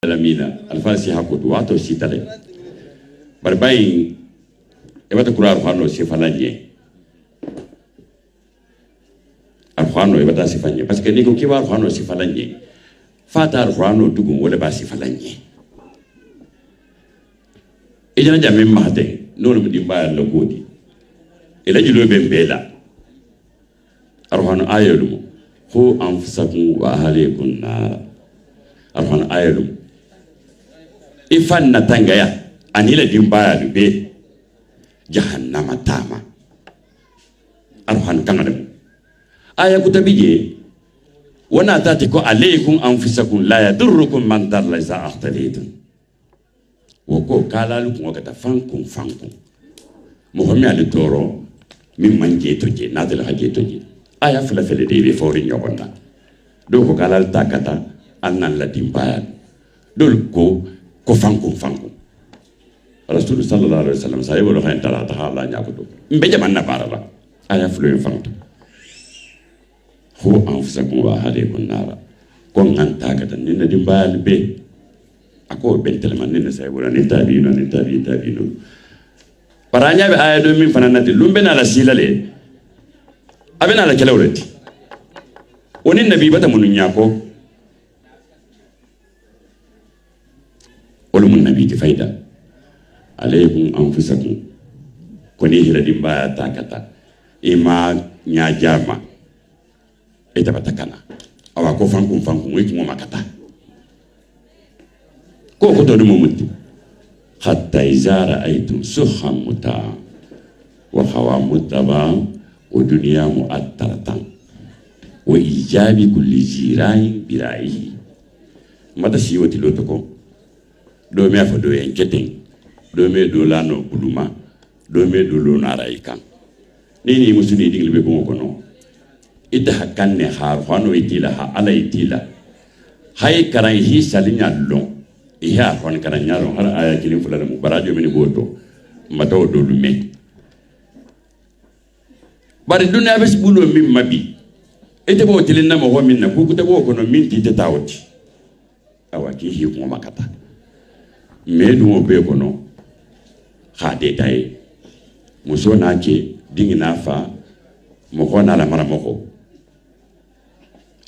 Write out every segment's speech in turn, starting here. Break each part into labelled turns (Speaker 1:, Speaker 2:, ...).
Speaker 1: Lamina alfasi hakutu wato sitale barbayin ebata kura arfano sifalanye arfano ebata sifanye parce que niko kiwa arfano sifalanye fata arfano dugu wala ba sifalanye ejana jamme mahde nonu mudi ba la godi ila jilo bembela arfano ayelu hu anfusakum wa ahlikum nar arfano ayelu ifan na tangaya anila dimbaya dube jahannama tama arhan kangadam aya kutabije wana tatiko alaykum anfusakum la yadurrukum man dalla za ahtadaytum woko kalalukum wakata fankum muhammi ali toro min manje toje nadal haje toje aya fala fele de be fori nyogonna do ko kalal takata annan la dimbaya dol ko fankum rasul sallallahu alaihi wasallam sai wala khayn tala ta hala nyakudo mbe jaman na barala aya fulu fantu hu anfusakum wa ahlikum nara kon anta ka tan ninna dimbal be ako bentel man ninna sai wala ni tabino paranya be aya do min fananati lumbe na la silale abena la kelawreti onin nabi bata munun nyako ولم النبي فايدة عليكم أنفسكم كوني هلا دمبا تاكتا إما نياجاما إتبتكنا أو أكو فانكم ويكم ومكتا كوكو توني مومنتي حتى إذا رأيتم سخا متاعا وخوا متبعا ودنيا مؤثرة وإيجاب كل جيران برأيه ماذا سيوتي لوتكم do me fa do en keten do me do lano buluma do me do lo nara ikan ni musuni dingle be ko no ida hakanne har fano itila ha ala itila hay karan hi salinya lon iya fon karan nyaro har aya kilin fulala mu barajo mini boto mataw do lume bari dunya bes bulo min mabi ite bo tilin na mo minna ku kuta bo ko no min ti tawti awaki hi ko makata medu be kono khade tay muso na ke dingina fa mo kona la mara moko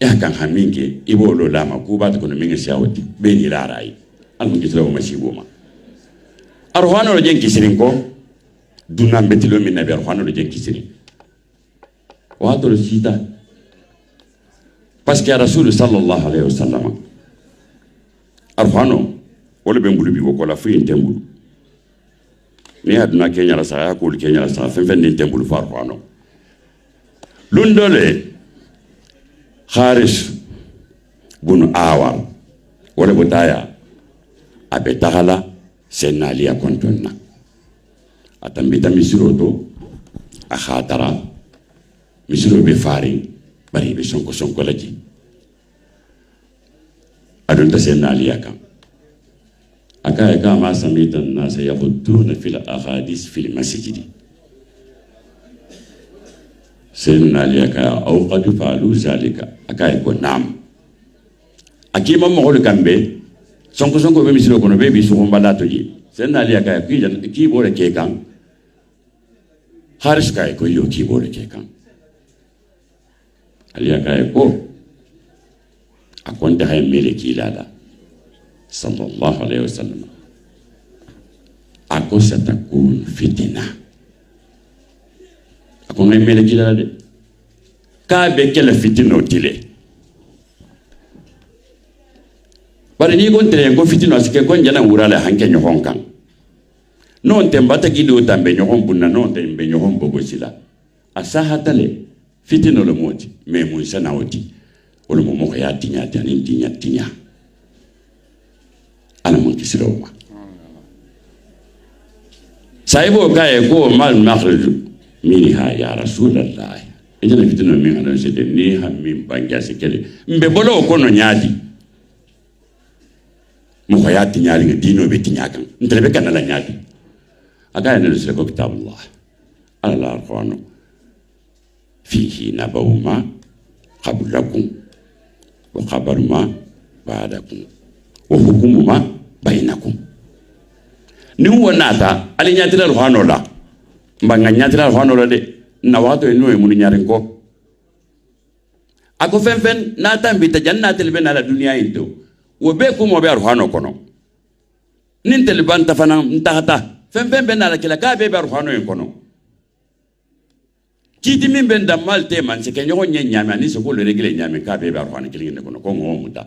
Speaker 1: ya kan haminge ibo lo lama ku ba kono mingi shawti be ni larai almu gislo ma shiboma arhano lo jenki sirin ko dunan betilo min nabi arhano lo jenki sirin wa to sita parce que rasul sallallahu alaihi wasallam arhano wala ben bulu bi ko la fi tembulu ni aduna kenya la sa ko kenya la sa fen tembulu far fano lundole kharis bunu awa wala botaya abe tagala senali ya kontonna atambi misiro to a khatara misiro be fari bari be sonko laji adon ta senali ya kam أكاي كما سميت الناس يخطون في الأحاديث في المسجد سيدنا علي أكاي أو قد فعلوا ذلك أكاي يقول نعم أكيد ما مقول كمبي سونكو بمثله كنا بيبي سوون بلاتوجي سيدنا علي أكاي كي بوله كيكان هارس كاي كويو كي بوله كيكان علي أكاي كو أكون تهاي ملكي لادا sallallahu alaihi wasallam ako satakun fitina ako ngemele kila de ka be kala fitina otile bari ni gon tere ko fitina sike ko njana wurala hanke nyohon kan non tembata gido tambe nyohon bunna non tembe nyohon bobo sila asahatale fitina lo moti me mun sana oti wala mo ko ya tinya tinya ana mun kisiro ma saibo kaye ko mal makhrij minha ya rasulullah ejana fitino min ana sede ni hammin banga sekele mbe bolo ko no nyaadi mo khayati nyaali nga dino be tinyakan ntelebe kana la nyaadi aga ene sele ko kitabullah ala alquran fihi nabawma qablakum wa khabaruma ba'dakum wa hukumu ma bainakum ni huwa nata ali nyatira ruhano la mbanga nyatira ruhano la de na wato eno e mun nyarin ko ako fen nata mbita jannatil ben ala dunya into wo be ko mo be ruhano kono nin taliban tafana ntata fen ben ala kila ka be ruhano en kono kiti min ben da malte man se kenyo nyen nyame ani so ko le regle nyame ka be ruhano kilin kono ko ngo muta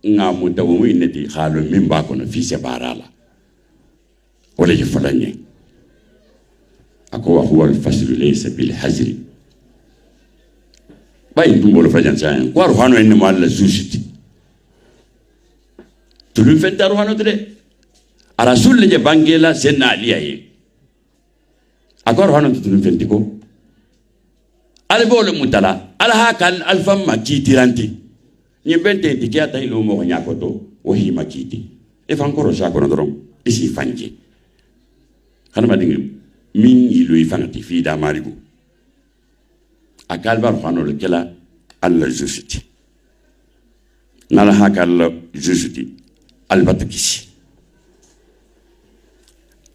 Speaker 1: nga muta wo mi neti khalo min ba kono fi se barala wala je falanye ako huwa al-fasl laysa bil hazri bay dumbolo fajan sa ko ruhano en mo alla zusiti tulun fenta ruhano de arasul le bangela senna aliyaye ako ruhano tulun fenti ko albolo mutala alhakal alfamma kitiranti nyembente tikiata ilo mo nyakoto wahi makiti e fankoro sa kono dorom isi fanje hanama dingi min yilo ifanti fi da marigo akal bar fano le kala alla jusiti nala hakal jusiti albatakisi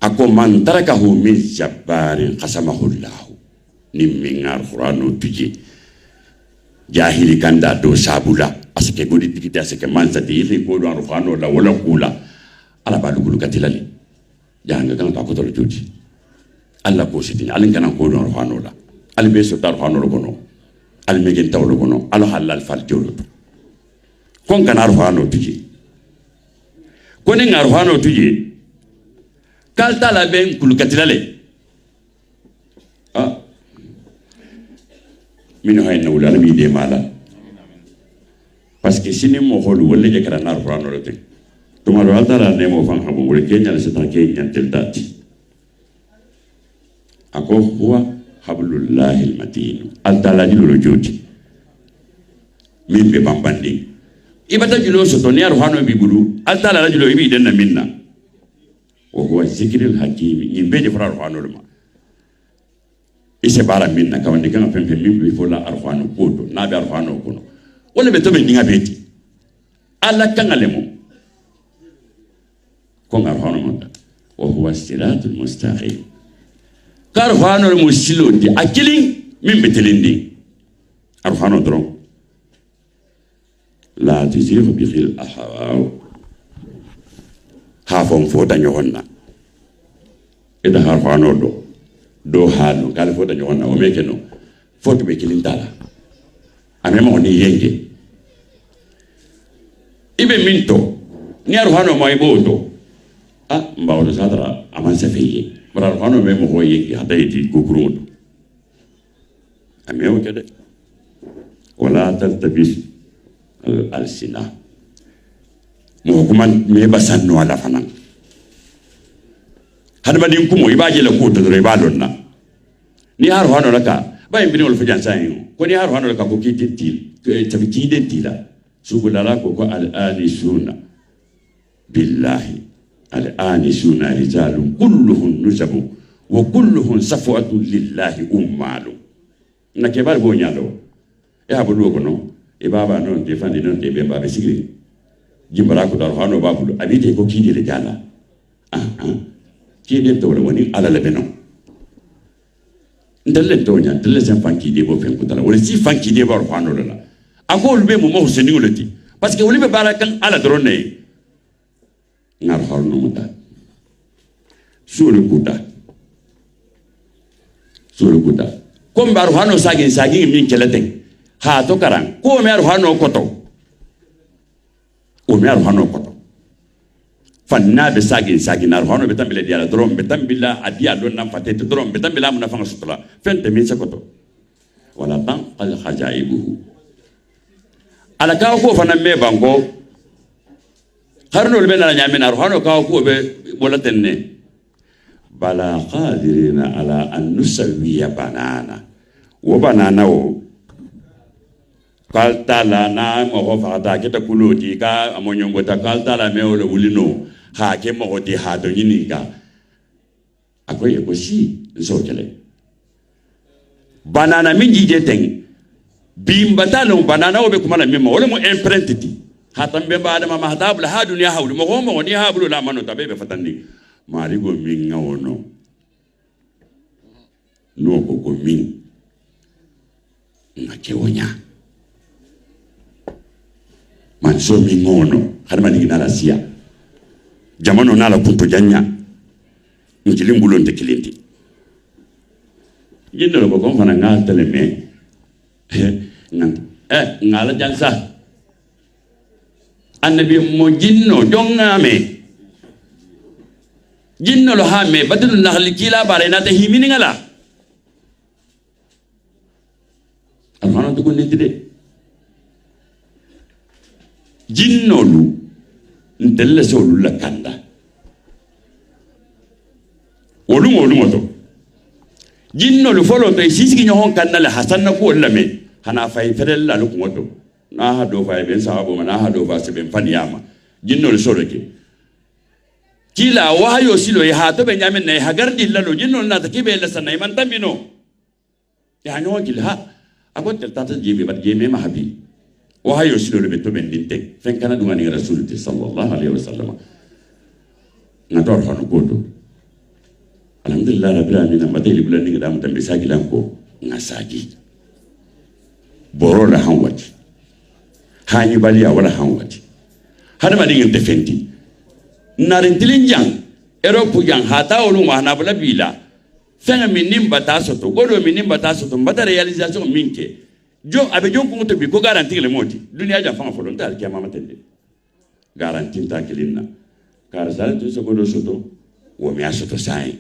Speaker 1: ako man tarakahu min jabbarin qasamahu allah nimmingar qur'anu tuje jahili kanda do sabula asike godi tikita asike mansa di ile ko do arfano la wala kula ala balu kulu katilali janga kan ta ko to jodi alla ko sidini alin kan ko do arfano la al be so tar arfano ko no al megen tawlo ko no al halal fal jolo kon kan arfano tiji kon en arfano tiji kalta la ben kulu katilali min hayna wala mi de mala parce que sini mo holu wala je kala nar qur'an lo te to ma wala dara ne mo fan habu wala kenya la sata kenya tel dati ako huwa hablullahi almatin altala dilu joti min be bambandi ibata julo so to ne arhano bi bulu altala la julo ibi denna minna wa huwa zikrul hakim imbe de fara arhano ma ise bara minna kawandi kan pempe min bi fola arhano kodo na be arhano kono wala be to be ninga beti alla kan alemo ko arhano mo wa huwa siratul mustaqim karhano musilo di akilin min betelindi arhano dron la tuziru bi khil ahwa hafon fo daño honna ida arhano do halu kala fo daño honna o meke no foto be kilin tala amema oni yenge ibe minto ni arhano mo iboto mbawdo sadra amansa feye bara arhano me mo hoye hada yiti kukurudo amewo kede wala taltabis al-sina mo kuma me basanno ala fanan hada badin kumo ibaje la ko to do ibadonna ni arhano laka bayin bin wal fajan sayin ko ni arhano laka ko kitintil tabi kidentila sugulala ko al-anisuna billahi al-anisuna rijalun kulluhum nusabu wa kulluhum safwatun lillahi ummalu nakebal go nyalo e habulu ko no e baba non te fandi non te be baba sigri jimbara ko dar hano babulu abite ko kidi le jala kidi to woni ala le beno ndelle to nya ndelle sen fanki de bo fen ko tala wala si fanki de bar hano la akol be mo mo seni ngolati parce que woli be barakan ala drone ngar horno muta suru kuta kom bar hano sagin min keleten ha to karan ko mer hano koto o mer hano koto fanna be sagin nar hano be tambile diala drom be tambila adia don nam fatete drom be tambila mun fanga sutla fente min sakoto wala tan al khajaibuhu ala ka ko fana me bango harno be na nyame nar hano ka ko be bolatenne bala qadirina ala an nusawiya banana wo banana o kaltala na mo ho fata kita kuloti ka amonyongo ta kaltala me o wulino ha ke mo di ha do yininga akoye ko si so kele banana min jije ten bimba talo banana o be kuma na memo wala mo imprintiti hatambe ba da ma hatabul ha dunya hawlu mo mo ni habulu la mano tabe be fatandi marigo min ngawono no ko min ngakewonya man so min ngono har man ngina la sia jamano na la kunto janya ngilim bulonte kilindi jindo ko ko fana ngal teleme ngala jansa annabi mo jinno jongame jinno lo hame badul nahli kila bare na te himini ngala almano to gondi de jinno lu ntelle so lu la kanda wolu moto jinno lu folo to sisi nyo hon kanda la hasanna ko lame hana fay fedel la lu moto na ha do fay ben sahabo na ha do fa se ben faniyama jinno lu solo ke kila wahayo silo ya hato ben yamin ne hagardi lalo jinno na ta kibe la sanay man tambino ya no kilha akon tata jibe bat jeme ma habi wahayo silo le beto ben dinte fen kana duma ni rasul sallallahu alaihi wasallam na tor hono godo alhamdulillah rabbil alamin mateli bulan ni ngam tambe sagi lanko ngasagi boro la hanwati hani bali ya wala hanwati hada ma dingin defendi narin tilinjang eropu yang hata olu mahna bala bila fenga minim bataso to godo minim bataso to mbata realisation minke jo abe jo ko to bi ko garanti le moti dunia ja fanga folo ndal kiyama matende garanti ta kilinna kar sala to so godo soto wo mi asoto sai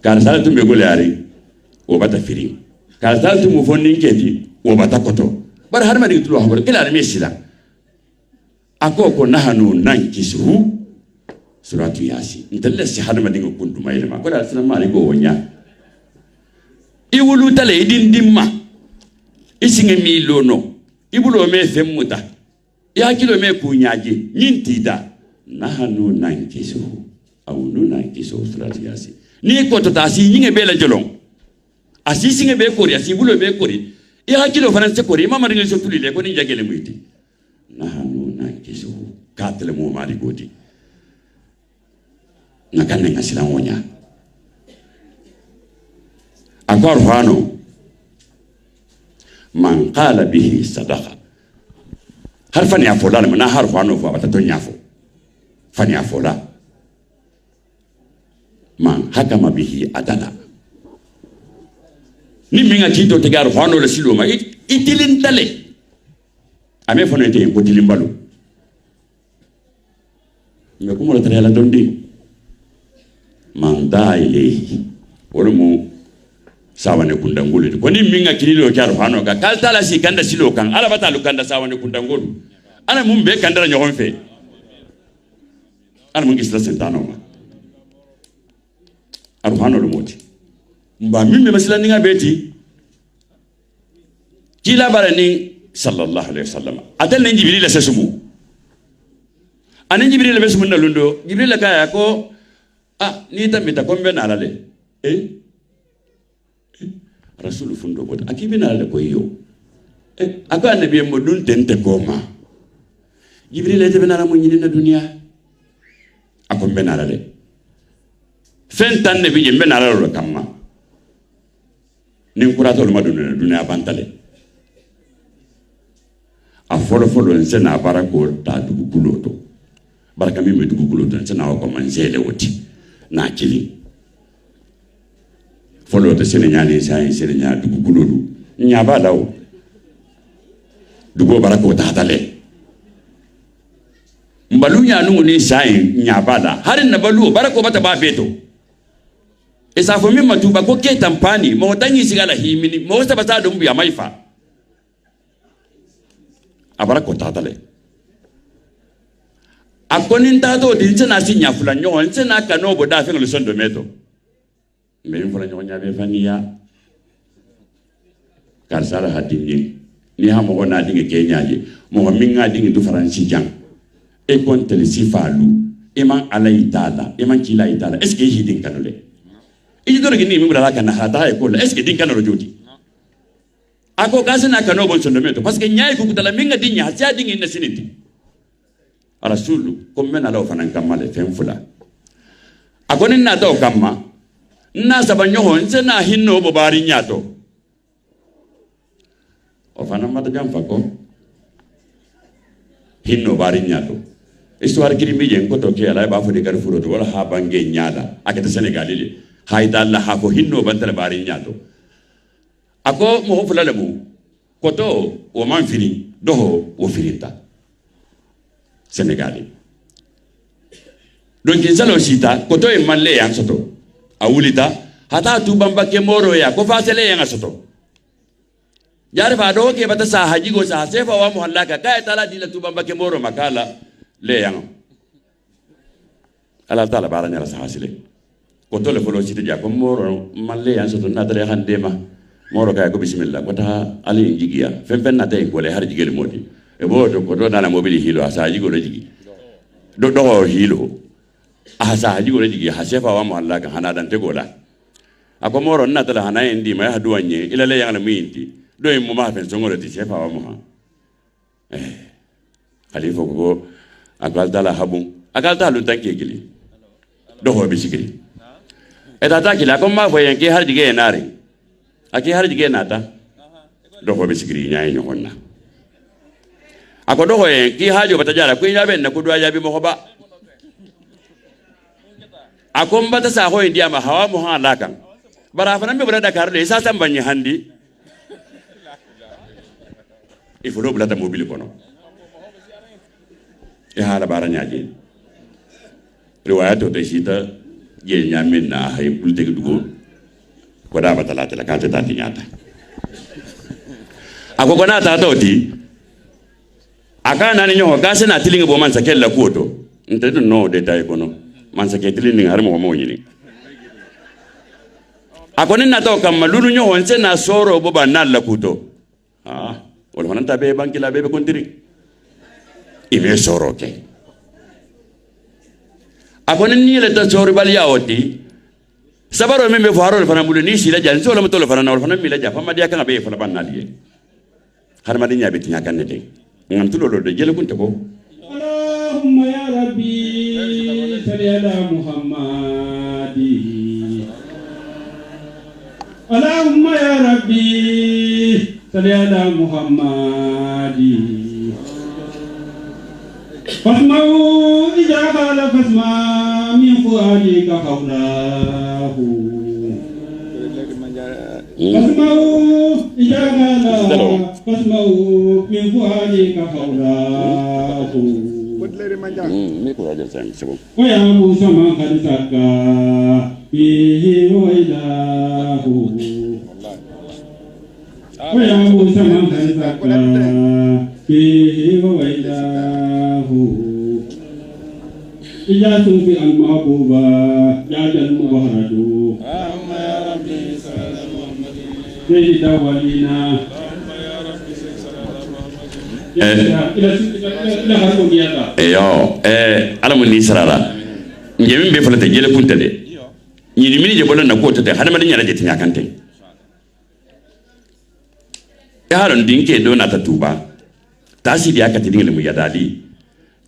Speaker 1: kar sala to be golari wo bata firi kar sala to mo fonni kedi wo bata koto bar har ma di tulo habor kila me sila akoko nahanu nankisu suratu yasin ndalla si har ma dingo kuntu mayma ko dal sana mari go wonya iwulu tale idin dimma isinge mi lono ibulo me femmuta ya kilo me kunyaje nyintida nahanu nankisu awunu nankisu suratu yasin ni ko to tasi nyinge bela jolong asi singe be kori asi bulo be kori ya kilo faranse kori mama ringi so tulile ko ni jagele muiti nahanu nankisu katle mo mari godi nakane ngasila wonya akor hano man qala bihi sadaqa harfan ya fulana mana harfano fa batato nyafo fani ya fola man hakama bihi adala ni minga kito tegar hano la siloma itilin tale ame fonete ko tilimbalu me ko mo la tare la dondi manda ilehi wala mu sawane kundangulu ko ni minga kililo kyaro hano ga kaltala si kanda silo kan ala batalu kanda sawane kundangulu ana mumbe kandara nyohon fe ana mungi sila sentano ma arhano lo moti mba mimme masila ninga beti kila barani sallallahu alaihi wasallam atal ni jibril la sesumu anan jibril la besumu na lundo jibril la kaya ko ni tambita kombe na alale rasul fundo bot akibi na alale ko yo aka annabi mo dun tente koma jibril ete bena mo nyini na dunia akombe na alale fentan nabi je bena alale kamma nin kurato lo madun na dunia bantale a folo nsena barako ta dugu kuloto baraka mi me dugu kuloto nsena ko manzele woti na kili folo to sene nyani sai sene nya dugu kulodu nya balaw dugo barako ta tale mbalu nya nu ni sai nya bala harin na balu barako bata ba beto esa fo mi matuba ko ke tampani mo tanyi sigala himini mo sta bata dumbu ya maifa abarako ta tale akonin tato din tsena sinya fulan nyon tsena kanobo da fe ngoluson do meto me fulan nyon nya be fania karsala hadini ni ha mo na dinge kenyaje mo minga dinge du faransi jang e kon tele sifalu e man ala itala e man kila itala est ce que yi din kanole e do rigi ni mi mura kana hata e ko est ce que din kanolo jodi ako kasina kano bon sondomento parce que nyaay ko kutala minga dinya hasia dingi na siniti rasulu ko men ala fanan kamale fen fula ako nin na to kamma na sabanyo hon se na hinno bo bari nyato o fanan mata jam fako hinno bari nyato histoire kirimi jen ko to ke ala ba fo de gar furo to wala ha bange nyaada akata senegal ile hayda allah ha ko hinno bantala bari nyato ako mo fula lemu koto o man fini doho o firita senegali donc salo sita koto e malle yang soto awulita hata tu bamba ke moro ya ko fasele yang soto jar ba do ke bata sa haji go sa sefa wa muhallaka kay tala dina tu bamba ke moro makala le yang ala tala baranya sa hasile koto le folo sita ja ko moro malle yang soto na dare handema moro kay ko bismillah ko ta ali jigiya fen fen na tay ko le har jigel modi e bo to ko do dala mobili hilo asa jigo le jigi do do hilo asa jigo le jigi ha sefa wa mo Allah ka hana dan te gola ako moro na tala hana endi ma hadu anye ila le yang la minti do mo ma fen songolo ti sefa wa mo khalifa ko akal dala habun akal dalu tanke gili do ho bisikri e tata kila ko ma fo yen ke har jige enari aki har jige nata do ko bisigri nyaay no honna ako do hoye ki hajo batajara ko nyabe na ko do ayabi mo hoba ako mbata sa hoye ndiama hawa mo ha lakan bara fana me bura Dakar le sa sambanyi handi il faut blata mobile kono e hala bara nyaaje riwayato te sita je nyamin na hay pulte dugo ko da batala tala ka ta tinyata ako kona ta toti aka na ni nyo ga sena tilinga bo man sakella kuoto ntedo no de tay kono man saketilinga har mo nyini ako ni na to kam malulu nyo wonse na soro bo banal la kuto wala honan ta be banki la be kontiri ibe soro ke ako ni le ta soro bal yaoti sabaro membe faro fana mulu ni sila jan so la mutolo fana na fana mila ja fama dia kan be fana ban naliye har ma dinya be tinya kan ne de ngam tulo do de jele kunte ko allahumma ya rabbi salli ala muhammadi allahumma ya rabbi salli ala muhammadi fasma'u ijaba la fasma min fuadika qawlahu fasma'u ijaba la fasma'u min fuadika qawlahu wa ya musa man qad saka bihi wa ilahu wa ya musa man qad saka bihi wa ilahu ijasu fi al-mahbuba jadal mubahradu amma ya rabbi sallallahu alaihi wa dawalina amma ya rabbi sallallahu yo ala mun ni sarara ngemin be falata jele kunta de ni mini je bolan na ko tete hada madin yara je tinya kante ya haron dinke do na tatuba tasiri aka tidingile mu yadali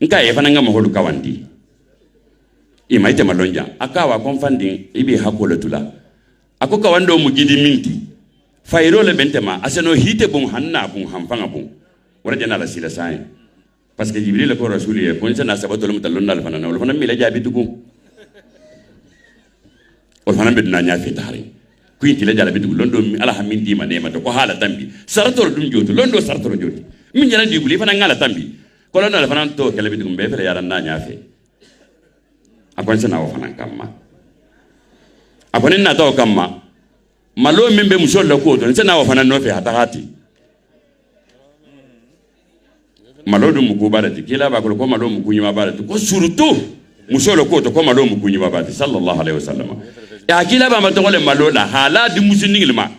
Speaker 1: nka e fananga maholu kawandi imaite malonja akawa konfandi ibi hakolo tula ako kawando mu gidi minti fayro le bentema aseno hite bun hanna bun hamfanga bun wala jana la sila sai parce que jibril ko rasuliye ko sana sabato le mutallonna le fanana wala fanam mi la jabi dugu wala fanam be dina nya fi tahari kuinti la jala be dugu londo mi ala hamin di manema to ko hala tambi sarato dum jotu londo sarato joti min jana diguli fana ngala tambi ko londo le fanan to kele be dugu be fere yaran na nya fe akon sana wa fanan kamma akon na to kamma malo membe musol la ko to sana wa fanan no fe hata hati malo dum ko barati kila ba ko malo mu kunyima barati ko surtout musol ko to ko malo mu kunyima barati sallallahu alaihi wasallam ya kila ba ma to le malo la hala di musiningilma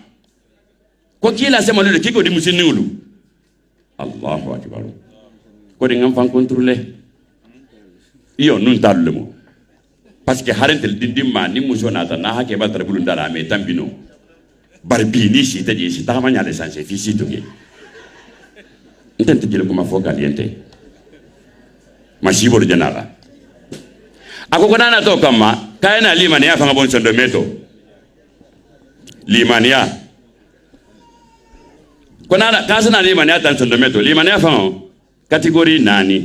Speaker 1: ko kila se malo le kiko di musiningulu Allahu akbar ko de ngam fan contrôler iyo nun tallumo parce que harentel dindimma ni muso nata na hake ba tarbulun dara me tambino barbini si te si ta manya le sanse fisi to ge intente jele kuma fo caliente mashibolo janala ako konana to kama kaina limania fanga bon sondo meto limania konana kasana limania tan sondo meto limania fanga kategori nani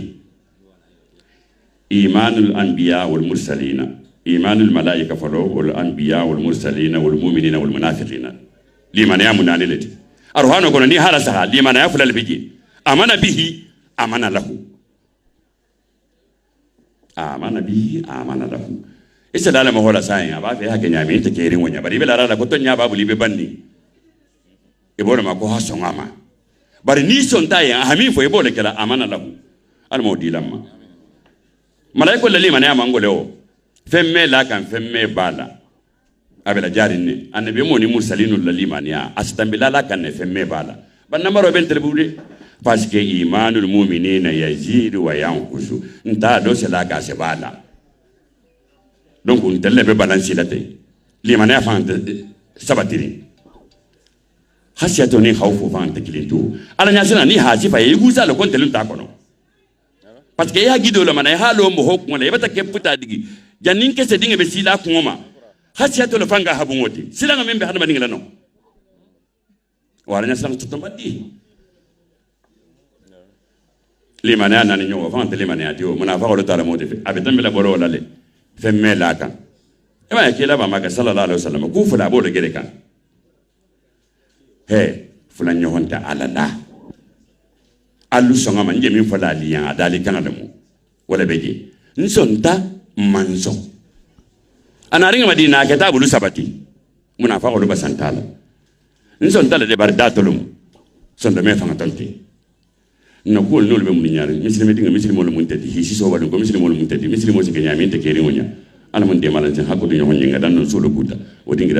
Speaker 1: imanul anbiya wal mursalina imanul malaika falo wal anbiya wal mursalina wal mu'minina wal munafiqina limania munani leti arhano kono ni hala saha limania fulal biji amana bihi amana lahu amana bihi amana lahu isa dala ma hola sai aba fe hake nyami te kerin wonya bari bela rala ko to nya babu libe banni e bona ma ko haso ngama bari ni son tay hami fo e bona kala amana lahu al mawdi lamma malaiko lalli man ya mangole o femme la kan femme bala abela jarinne annabi mo ni mursalinul lalli man ya astambila la kan femme bala ban namaro ben telbude parce que imanul mu'minina yazidu wa yanqusu nta do se la ga se bala donc on telle be balance la te limane afan sabatiri hasiato ni khawfu fan te kilintu ala nyasina ni haji fa yugusa lo kon telun ta kono parce que ya gido la mana ha lo mo hok mo le bata ke puta digi jannin ke se dinga be sila kuma hasiato lo fanga habu ngoti sila ngambe hada maninga no wala nyasina tutombadi limane nani nyogo fante limane atio muna fa ko tala modi abetan bela boro wala le femme la kan e ma ke la ba maka sallallahu alaihi wasallam ku fula bo de gere kan he fula nyohonta alala allu songa man je min fala liyan adali kan adamu wala beje nsonta manzo anaringa madina ke tabulu sabati muna fa ko do basantala nsonta le bardatulum sonda me fa ngatonti na ko no be mun ñaar muslimi dinga muslimo lo mun tati hi si so wadu ko muslimo lo mun tati muslimo si ke ñami te keri wonya ala mun de malan hakko du ñoo ñinga dan no solo buta o dinga